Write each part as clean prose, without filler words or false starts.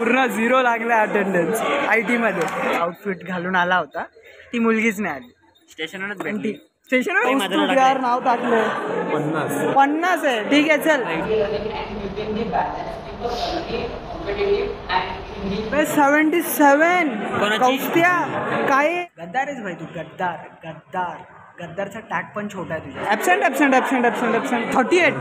पूर्ण 0 लागला attendance IT मध्ये. आउटफिट घालून आला होता, ती मुलगीच नाही आली. स्टेशनवरच भेटली. स्टेशनवर यार नाव टाकलं 50 आहे. ठीक आहे चल. 77 कौस्त्या काय गद्दारच भाई तू. गद्दारचा टॅग पण छोटा आहे तुझा. ॲबसेंट 38.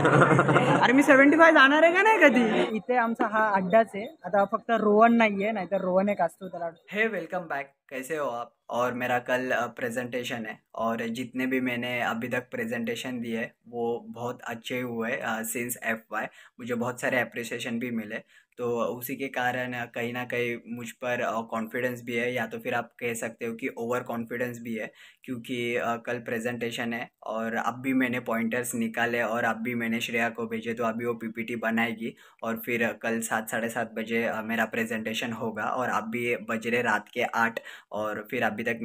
अरे मी 75 जाणार आहे का नाही कधी. इथे आमचा हा अड्डाच आहे. आता फक्त रोहन नाहीये, नाहीतर रोहन एक असतो त्याला. हे वेलकम बैक, कैसे हो आप. और मेरा कल प्रेजेंटेशन है और जितने भी मैंने अभी तक प्रेजेंटेशन दिए वो बहुत अच्छे हुए. सिंस FY मुझे बहुत सारे अप्रिसिएशन भी मिले, तो उसी के कारण कहीं ना कहीं मुझ पर कॉन्फिडेंस भी है, या तो फिर आप कह सकते हो कि ओवर कॉन्फिडेंस भी है, क्योंकि कल प्रेजेंटेशन है और अब भी मैंने पॉइंटर्स निकाले और अब भी मैंने श्रेया को भेजे, तो अभी वो PPT बनाएगी और फिर कल 7 साढ़े 7 बजे मेरा प्रेजेंटेशन होगा. और अब भी बज रहे रात के 8 और फिर अभी तक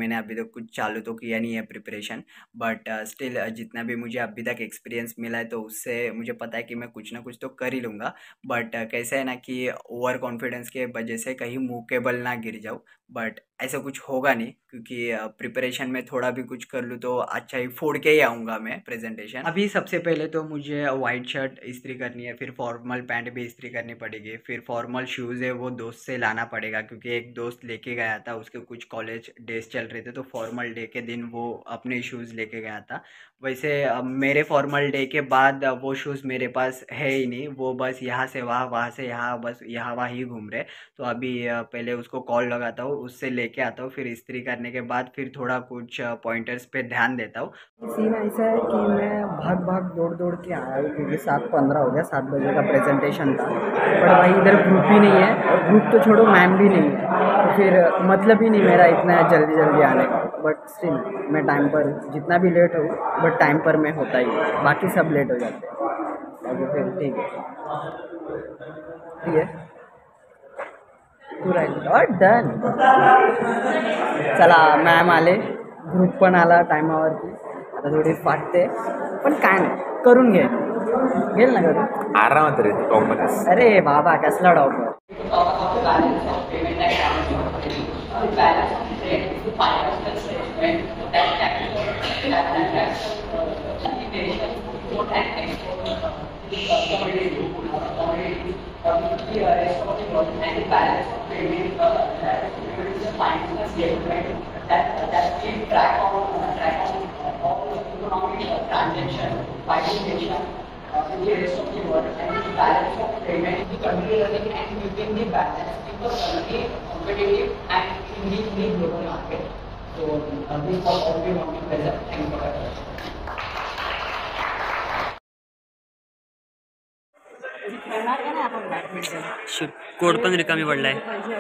कुछ चालू तो किया नहीं है प्रिपरेशन, बट स्टिल जितना भी मुझे अभी तक एक्सपीरियंस मिला है तो उससे मुझे पता है कि मैं कुछ ना कुछ तो कर ही लूँगा. बट कैसे है ना कि ओवर कॉन्फिडेंस के वजह से कहीं मुँह के बल ना गिर जाऊँ, बट ऐसा कुछ होगा नहीं, क्योंकि प्रिपरेशन में थोड़ा भी कुछ कर लूँ तो अच्छा ही फोड़ के ही आऊँगा मैं प्रेजेंटेशन. अभी सबसे पहले तो मुझे वाइट शर्ट इस्त्री करनी है, फिर फॉर्मल पैंट भी इस्त्री करनी पड़ेगी, फिर फॉर्मल शूज़ है वो दोस्त से लाना पड़ेगा, क्योंकि एक दोस्त लेके गया था, उसके कुछ कॉलेज डेज चल रहे थे, तो फॉर्मल डे के दिन वो अपने शूज़ लेके गया था. वैसे मेरे फॉर्मल डे के बाद वो शूज़ मेरे पास है ही नहीं, वो बस यहाँ से वहाँ, वहाँ से यहाँ, बस यहाँ वहाँ ही घूम रहे. तो अभी पहले उसको कॉल लगाता हूँ, उससे लेके आता हूँ, फिर इस्त्री करने के बाद फिर थोड़ा कुछ पॉइंटर्स पे ध्यान देता हूँ. सीन ऐसा है कि मैं भाग दौड़ के आया हूँ, क्योंकि 7:15 हो गया, 7 बजे का प्रेजेंटेशन था. बट भाई इधर ग्रुप ही नहीं है, और ग्रुप तो छोड़ो मैम भी नहीं है, तो फिर मतलब ही नहीं मेरा इतना जल्दी आने का. बट स्टिल मैं टाइम पर, जितना भी लेट हो बट टाइम पर मैं होता ही, बाकी सब लेट हो जाते हैं. बाकी फिर ठीक है तू राईट और डन. चला मॅम आले, ग्रुप पण आला टायमावरती. आता थोडी फाटते पण काय नाही, करून घेईल ना करून आरामात रे टॉपमध्येच. अरे बाबा कसला डॉक्टर. कोड पण रिकामी पडलाय.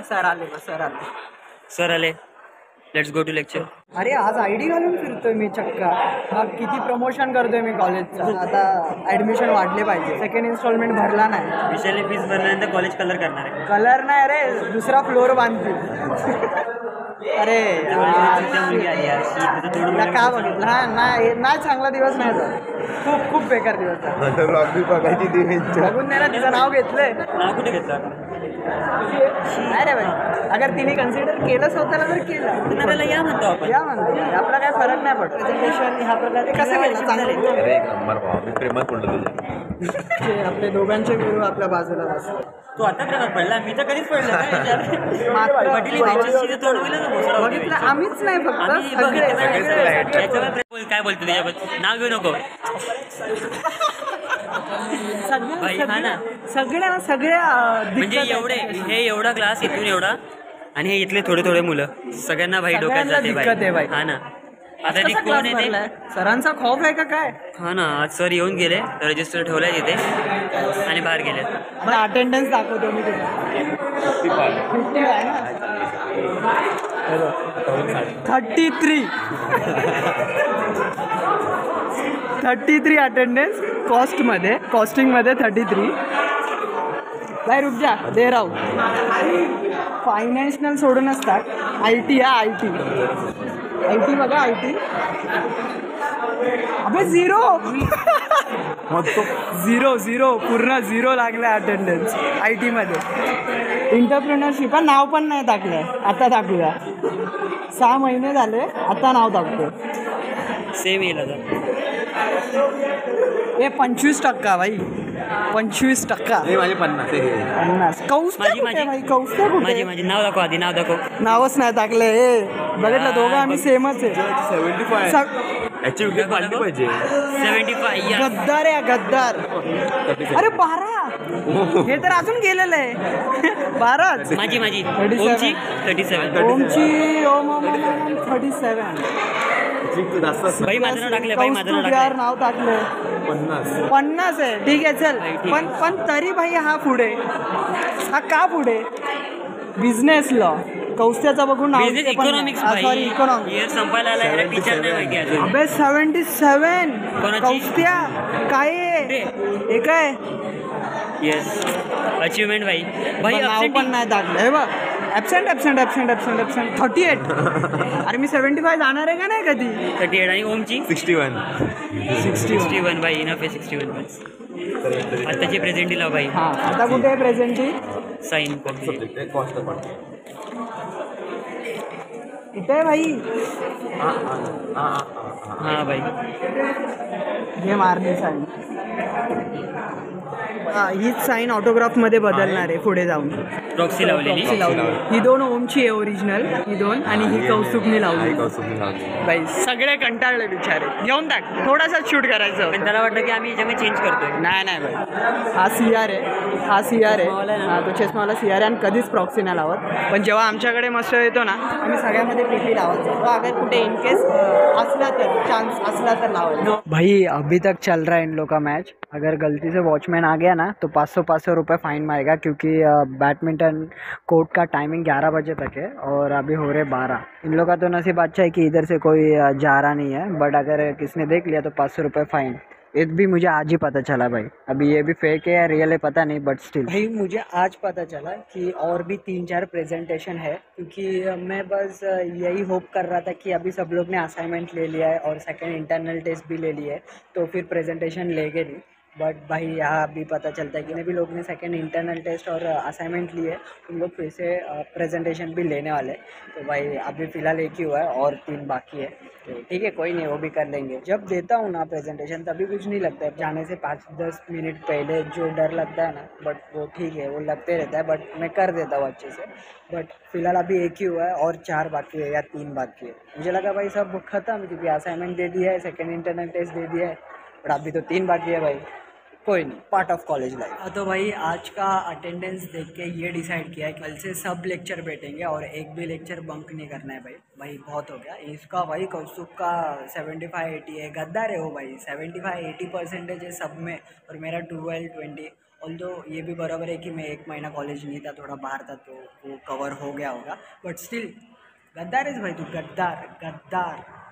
सर आले. Let's go to lecture. अरे आज ID घालून फिरतोय मी चक्का. मग किती प्रमोशन करतोय मी कॉलेजचं. आता ॲडमिशन वाढले पाहिजे. सेकंड इन्स्टॉलमेंट भरला नाही. विषयाला फीस भरल्यानंतर कॉलेज कलर करणार आहे. कलर नाही रे, दुसरा फ्लोअर बांधतील. अरे का बघितलं. हा नाही चांगला दिवस नाही झाला. खूप बेकार दिवस झाला. बघून नाही ना तिचं नाव घेतलंय. नाव कुठे घेतलं. नाही रे भाई, अगर तिने कन्सिडर केलं स्वतःला तर केलं. या म्हणतो आपण, या म्हणतो, आपला काय फरक नाही पडत. प्रेझेंटेशन ह्या प्रकारे कसं मी प्रेमात पडलो तुझ्या. आपले दोघांचे गुरु आपल्या बाजूला बसतात. तू आता प्रेमात पडला, मी तर कधीच पडलं. बघितलं आम्हीच नाही, फक्त काय बोलतो त्याच्याबद्दल. नाव घेऊ नको. सगळ्या म्हणजे एवढा क्लास इथून एवढा, आणि हे इथले थोडे मुलं, सगळ्यांना भाई डोक्यात जाते भाई. हा ना. आता ती कोण येते. सरांचा खौफ आहे का काय. हा ना. आज सर येऊन गेले, रजिस्टर ठेवलाय तिथे आणि बाहेर गेले. मला अटेंडन्स दाखवतो मी तुला. 33 अटेंडन्स कॉस्टिंगमध्ये 33. भाई रुक जा, दे राहू. फायनान्शियल सोडूनच टाक. IT बघा. IT अबे झिरो झिरो पूर्ण झिरो लागलं अटेंडन्स IT मध्ये. इंटरप्रिनरशिप नाव पण नाही टाकलंय, आता टाकूया. 6 महिने झाले, आता नाव टाकतो. सेम येईल आता. हे 25% भाई, 25%. माझे 50. कौस माझी भाई, कौस कुठे? माझी नाव दाखव आधी, नाव दाखव. नावच नाही टाकले. हे बघितलं, दोघं आम्ही सेमच आहे. 75 ऍक्च्युअली पाहिजे पाहिजे. 75. गद्दार आहे गद्दार. अरे 12, हे तर अजून गेलेलं आहे. 12. माझी 37. ओमची 37. ओमची ओम 37. भाई माझं नाव टाकलं, भाई माझं नाव टाकलं. नाव टाकलं 50 आहे. ठीक आहे चल. पण तरी भाई हा पुढे, हा का पुढे? बिझनेस लॉ कौस्त्याचा बघून नाव. Business economics sorry, economics. Year संपायला आला, याला टीचर नाही माहिती अजून. अबे 77 कोणाची? कौस्त्या काय आहे? हे काय? येस, अचिव्हमेंट भाई. भाई नाव पण नाही टाकलं. हे बघ, ॲबसेंट 38. अरे मी 75 जाणार आहे का नाही कधी? 38. आणि ओमची 61. भाई. इनफ आहे 61 बस. आताची प्रेझेंटी लाव भाई. हां, आता कुठे आहे प्रेझेंटी? साईन इथे आहे भाई. हां भाई. हे मारली साईन. हां, हीच साईन ऑटोग्राफमध्ये बदलणार आहे पुढे जाऊन. प्रॉक्सी लावलेली. ही 2 ओमची आहे ओरिजिनल, ही 2, आणि ही कौस्तुभने लावली. बाई सगळे कंटाळले बिचारे. घेऊन टाक, थोडासा शूट करायचं. पण त्याला वाटतं की आम्ही याच्यामध्ये चेंज करतोय. नाही भाई, हा CR आहे, हा तो चष्मावाला CR आहे. आणि कधीच प्रॉक्सी नाही लावत. पण जेव्हा आमच्याकडे मस्त येतो ना, आम्ही सगळ्यामध्ये PP लावत जातो. अगर कुठे इनकेस असला तर, चान्स असला तर लावत. भाई अभी तक चल रहा है इन लोग का मैच. अगर गलती से वॉचमैन आ गया ना तो 500 रुपये फ़ाइन मारेगा, क्योंकि बैडमिंटन कोर्ट का टाइमिंग 11 बजे तक है और अभी हो रहे 12. इन लोग का तो नसीब अच्छा है कि इधर से कोई जा रहा नहीं है, बट अगर किसने देख लिया तो 500 रुपये फ़ाइन. ये भी मुझे आज ही पता चला भाई. अभी ये भी फेक है या रियल है पता नहीं, बट स्टिल भाई मुझे आज पता चला कि और भी 3-4 प्रेजेंटेशन है, क्योंकि मैं बस यही होप कर रहा था कि अभी सब लोग ने असाइनमेंट ले लिया है और सेकंड इंटरनल टेस्ट भी ले लिया है, तो फिर प्रेजेंटेशन लेंगे नहीं. बट भाई यहाँ अभी पता चलता है कि भी लोग ने सेकंड इंटरनल टेस्ट और असाइनमेंट लिए, उन लोग फिर से प्रेजेंटेशन भी लेने वाले. तो भाई अभी फ़िलहाल एक ही हुआ है और 3 बाकी है. तो ठीक है, कोई नहीं, वो भी कर लेंगे. जब देता हूँ ना प्रेजेंटेशन तभी कुछ नहीं लगता है. जाने से 5-10 मिनट पहले जो डर लगता है ना, बट वो ठीक है, वो लगते रहता है. बट मैं कर देता हूँ अच्छे से. बट फिलहाल अभी एक ही हुआ है और 4 बाकी है या 3 बाकी है. मुझे लगा भाई सब खत्म, क्योंकि असाइनमेंट दे दिया है, सेकेंड इंटरनल टेस्ट दे दिया है, बट अभी तो 3 बाकी है भाई. कोई नहीं, पार्ट ऑफ कॉलेज लाइफ. तो भाई आज का अटेंडेंस देख के ये डिसाइड किया है कि कल से सब लेक्चर बैठेंगे और एक भी लेक्चर बंक नहीं करना है. भाई बहुत हो गया इसका. भाई कौस्तुभ का 75-80 है. गद्दार है वो भाई. 75-80% है सब में, और मेरा 12-20. ऑल्दो ये भी बराबर है कि मैं 1 महीना कॉलेज नहीं था, थोड़ा बाहर था, तो वो कवर हो गया होगा. बट स्टिल गद्दार आहेस भाई तू.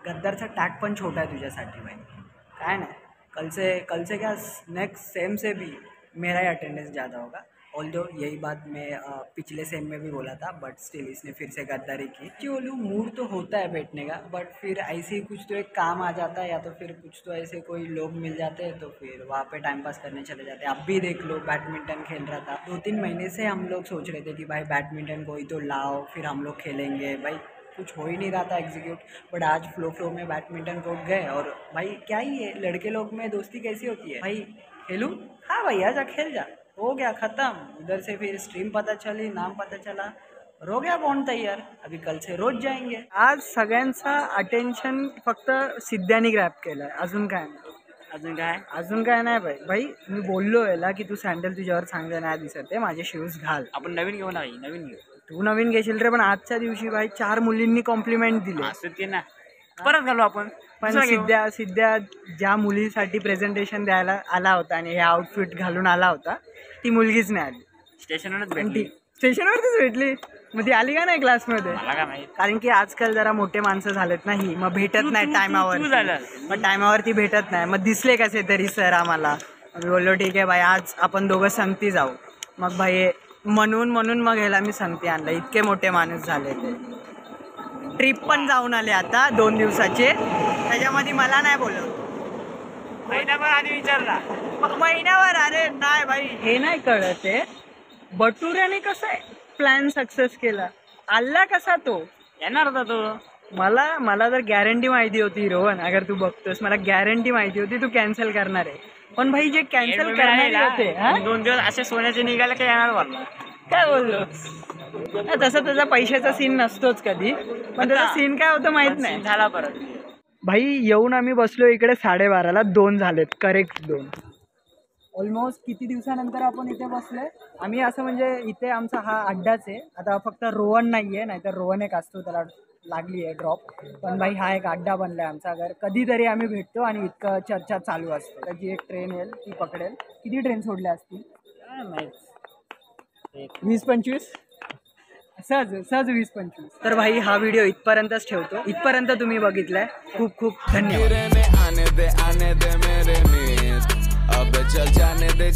गद्दारचा टॅग पण छोटा आहे तुझ्यासाठी भाई. काय नाही, कल से क्या नेक्स्ट सेम से भी मेरा ही अटेंडेंस ज़्यादा होगा. ऑल्दो यही बात मैं पिछले सेम में भी बोला था, बट स्टिल इसने फिर से गद्दारी की. कि बोलूँ मूड तो होता है बैठने का, बट फिर ऐसे ही कुछ तो एक काम आ जाता है, या तो फिर कुछ तो ऐसे कोई लोग मिल जाते हैं, तो फिर वहाँ पे टाइम पास करने चले जाते हैं. अब भी देख लो, बैडमिंटन खेल रहा था. 2-3 महीने से हम लोग सोच रहे थे कि भाई बैडमिंटन कोई तो लाओ, फिर हम लोग खेलेंगे. भाई कुछ हो ही नहीं रहा था एग्जीक्यूट. बट आज फ्लो में बैडमिंटन कोर्ट गए, और भाई क्या ही है, लड़के लोग में दोस्ती कैसी होती है. भाई खेलूँ? हाँ भाई आजा, खेल जा. हो गया ख़त्म. उधर से फिर स्ट्रीम पता चली, नाम पता चला, और हो गया बॉन्ड तैयार. अभी कल से रोज जाएंगे. आज सगळ्यांचा अटेन्शन फक्त सिद्ध्याने ग्रॅब केलं आहे. अजून काय नाही भाई. मी बोललो याला की तू सँडल तुझ्यावर चांगलं नाही दिसत आहे, माझे शूज घाल. आपण नवीन घेऊ ना, नवीन घेऊ. तू नवीन घेशील रे, पण आजच्या दिवशी भाई 4 मुलींनी कॉम्प्लिमेंट दिले ना, परत घालू आपण. पण सिद्ध्या ज्या मुलीसाठी प्रेझेंटेशन द्यायला आला होता आणि हे आउटफिट घालून आला होता, ती मुलगीच नाही आली. स्टेशनवरच भेटली. स्टेशनवरतीच भेटली. मग ती आली का नाही क्लासमध्ये? कारण की आजकाल जरा मोठे माणसं झालेत नाही, मग भेटत नाही टायमावर. मग टायमावरती भेटत नाही, मग दिसले कसे तरी सर आम्हाला. मी बोललो ठीक आहे भाई, आज आपण दोघं संगती जाऊ. मग भाई म्हणून मग ह्याला मी संगती आणलं. इतके मोठे माणूस झाले ते. ट्रिप पण जाऊन आले आता 2 दिवसाचे, त्याच्यामध्ये मला नाही बोलवलं. महिनाभर आधी विचारला महिन्यावर. अरे नाही भाई हे नाही कळत आहे बटुऱ्याने कसं प्लॅन सक्सेस केला. आल्ला कसा तो येणार होता तो. मला तर गॅरंटी माहिती होती रोहन, अगर तू बघतोस मला गॅरंटी माहिती होती तू कॅन्सल करणार आहे. पण भाई जे कॅन्सल करणारे होते 2 दिवस असे सोन्याचे निघाले काय येणार बोलला. काय बोललो तसं त्याचा पैशाचा सीन नसतोच कधी, पण त्याचा सीन काय होतं माहित नाही. झाला परत भाई येऊन आम्ही बसलो इकडे 12:30ला 2 झालेत करेक्ट 2. ऑलमोस्ट किती दिवसानंतर आपण इथे बसलोय आम्ही. असं म्हणजे इथे आमचा हा अड्डाच आहे. आता फक्त रोहन नाहीये, नाहीतर रोहन एक असतो त्याला लागली आहे ड्रॉप. पण भाई हा एक अड्डा बनलाय आमचा. अगर कधीतरी आम्ही भेटतो आणि इतकं चर्चा चालू असते. त्याची एक ट्रेन येईल ती पकडेल. किती ट्रेन सोडल्या असतील 20-25 सहज 20-25. तर भाई हा व्हिडिओ इथपर्यंतच ठेवतो. इथपर्यंत तुम्ही बघितलाय खूप खूप धन्यवाद. अब चल जाने दे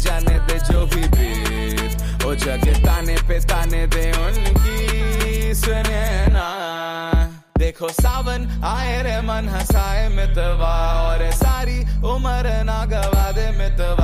जो भी बीत ओ जगे ताने पे ताने दे उनकी सुने ना. देखो सावन आए रे मन हंसाए मितवा और सारी उम्र ना गवा दे मितवा.